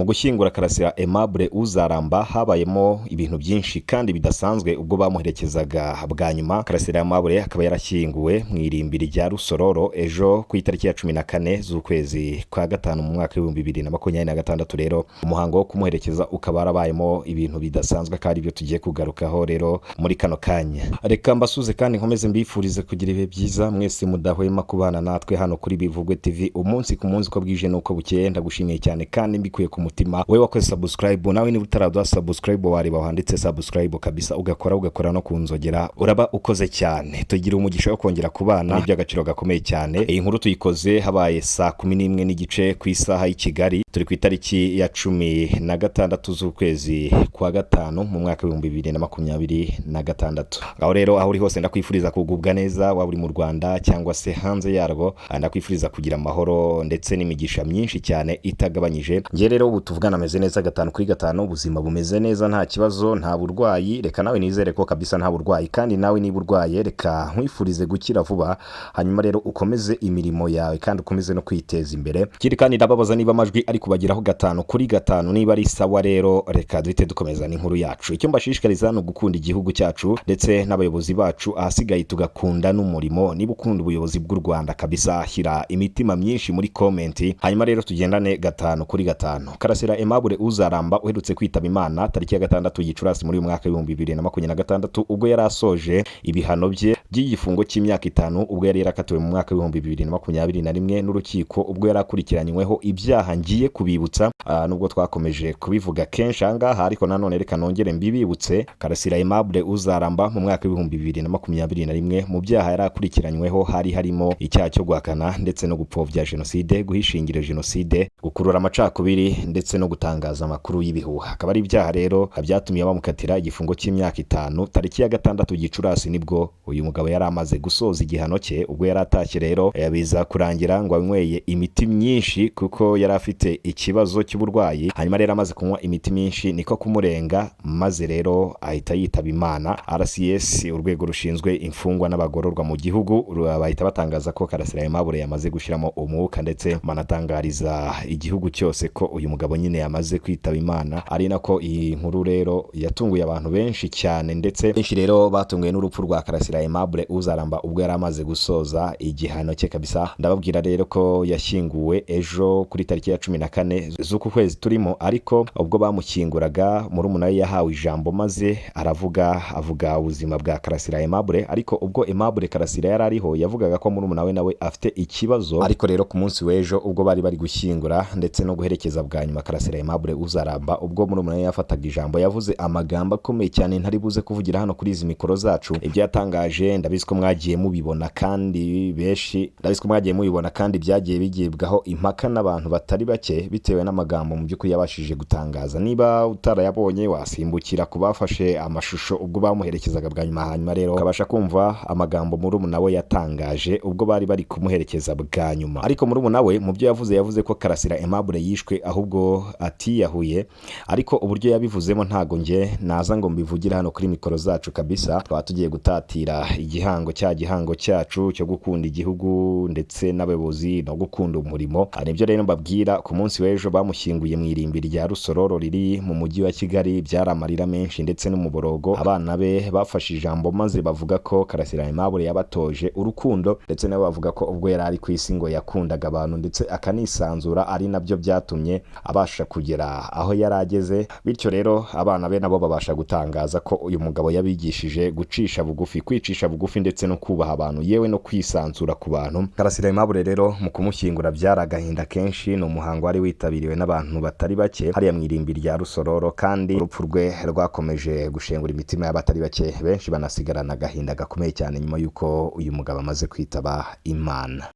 mu gushyingura Karasira Aimable Uzaramba habayemo ibintu byinshi kandi bidasanzwe ubwo bamuherekezaga bwa nyuma. Karasira Aimable akaba yarashyinguwe mu irimbi rya Rusororo ejo ku itariki ya 14 z'ukwezi kwa gatanu mu mwaka wa 2026. Rero umuhango wo kumuherekeza ukaba warabayemo ibintu bidasanzwe kandi ibyo tugiye kugarukaho rero muri kano kanya. Reka mbasuze kandi nkomeze mbifurize kugira ibihe byiza mwese mudahwema kubana natwe hano kuri Bivugwe TV umunsi ku munsi, ko bwije nuko bukeye. Ndagushimiye cyane kandi mbikuye ku mutima wewe wakoze subscribe, nawe niba utaradwa subscribe wareba wanditse subscribe kabisa ugakora no kunzogera, uraba ukoze cyane. Tugira umugisha wo kongera kubana n'iby'agaciro gakomeye cyane. Iyi nkuru tuyikoze habaye saa 11 n'igice ku isaha y'i Kigali, turi ku itariki ya 16 z'ukwezi kwa gatanu mu mwaka wa 2026. Aho rero aho uri hose ndakwifuriza kugubwa neza, waba uri mu Rwanda cyangwa se hanze yarwo, ndakwifuriza kugira amahoro ndetse n'imigisha myinshi cyane itagabanyije. Nge rero ubu tuvugana ameze neza 5 kuri 5, ubuzima bumeze neza, nta kibazo, nta burwayi. Reka nawe nizere ko kabisa nta burwayi, kandi nawe niba urwaye reka nkwifurize gukira vuba, hanyuma rero ukomeze imirimo yawe kandi ukomeze no kwiteza imbere. Kiri kandi ndababaza niba amajwi ari kubagiraho 5 kuri 5, niba ari sawa. Rero reka duhite dukomeza n'inkuru yacu. Icyo mbashishikariza no gukunda igihugu cyacu ndetse n'abayobozi bacu, ahasigaye tugakunda n'umurimo. Niba ukunda ubuyobozi bw'u Rwanda kabisa, shyira imitima myinshi muri comment, hanyuma rero tugendane 5 kuri 5. Karasira Aimable Uzaramba uherutse kwitaba Imana tariki ya 6 Gicurasi muri uyu mwaka wa 2026 ubwo yari asoje ibihano bye by'igifungo cy'imyaka 5 ubwo yari yarakatiwe mu mwaka wa 2021 n'urukiko ubwo yari akurikiranyweho ibyaha ngiye kubibutsa. Nubwo twakomeje kubivuga kenshi ahangaha, ariko nanone reka nongere mbibibutse. Karasira Aimable Uzaramba mu mwaka wa 2021 mu byaha yari akurikiranyweho harimo icyaha cyo guhakana ndetse no gupfobya jenoside, guhishingira jenoside, gukurura amacakubiri ndetse no gutangaza amakuru y'ibihuha. Akaba ari ibyaha rero byatumye bamukatira igifungo cy'imyaka 5 tariki ya 6 Gicurasi nibwo uyu mugabo yari amaze gusoza igihano cye. Ubwo yari atashye rero yabiza kurangira ngo anyweye imiti myinshi kuko yari afite ikibazo cy'uburwayi. Hanyuma rero amaze kunywa imiti myinshi niko kumurenga, maze rero ahita yitaba Imana. RCS urwego rushinzwe imfungwa n'abagororwa mu gihugu bahita batangaza ko Karasira Aimable yamaze gushiramo umwuka, ndetse manatangariza igihugu cyose ko uyu mugabo nyine yamaze kwitaba Imana. Ari nako iyi nkuru rero yatunguye abantu benshi cyane, ndetse benshi rero batunguye n'urupfu rwa Karasira Aimable Uzaramba ubwo yari amaze gusoza igihano cye kabisa. Ndababwira rero ko yashyinguwe ejo kuri tariki ya 14 z'uku kwezi turimo, ariko ubwo bamushyinguraga murumuna we yahawe ijambo maze avuga ubuzima bwa Karasira Aimable. Ariko ubwo Aimable Karasira yari ariho yavugaga ko murumuna we nawe afite ikibazo. Ariko rero ku munsi w'ejo ubwo bari gushyingura ndetse no guherekeza bwa nyuma Karasira Aimable Uzaramba, ubwo murumuna we yafataga ijambo yavuze amagambo akomeye cyane ntari buze kuvugira hano kuri izi mikoro zacu. Ibyo yatangaje ndabizi ko mwagiye mubibona kandi byagiye bigibwaho impaka n'abantu batari bake bitewe n'amagambo mu by'ukuri yabashije gutangaza. Niba utarayabonye wasimbukira kubafashe amashusho ubwo bamuherekezaga bwa nyuma, hanyuma rero ukabasha kumva amagambo murumuna we yatangaje ubwo bari kumuherekeza bwa nyuma. Ariko murumuna we mu byo yavuze ko Karasira Aimable yishwe ahubwo atiyahuye, ariko uburyo yabivuzemo ntago nge naza ngo mbivugira hano kuri mikoro zacu kabisa. Twaba tugiye gutatira igihango cyacu cyo gukunda igihugu ndetse n'abayobozi no gukunda umurimo. Nibyo rero mbabwira. Ku munsi w'ejo bamushyinguye mu irimbi rya Rusororo riri mu mujyi wa Kigali, byaramarira menshi ndetse n'umuborogo. Abana be bafashe ijambo maze bavuga ko Karasira Aimable yabatoje urukundo, ndetse nabo bavuga ko ubwo yari ari ku isi ngo yakundaga abantu ndetse akanisanzura, ari nabyo byatumye abasha kugera aho yari ageze. Bityo rero abana be nabo babasha gutangaza ko uyu mugabo yabigishije kwicisha bugufi ndetse no kubaha abantu, yewe no kwisanzura ku bantu. Karasira Aimable rero mu kumushyingura byaragahinda kenshi. Ni umuhango wari witabiriwe n'abantu batari bake hariya mu irimbi rya Rusororo, kandi urupfu rwe rwakomeje gushengura imitima y'abatari bake, benshi banasigarana agahinda gakomeye cyane nyuma y'uko uyu mugabo amaze kwitaba Imana.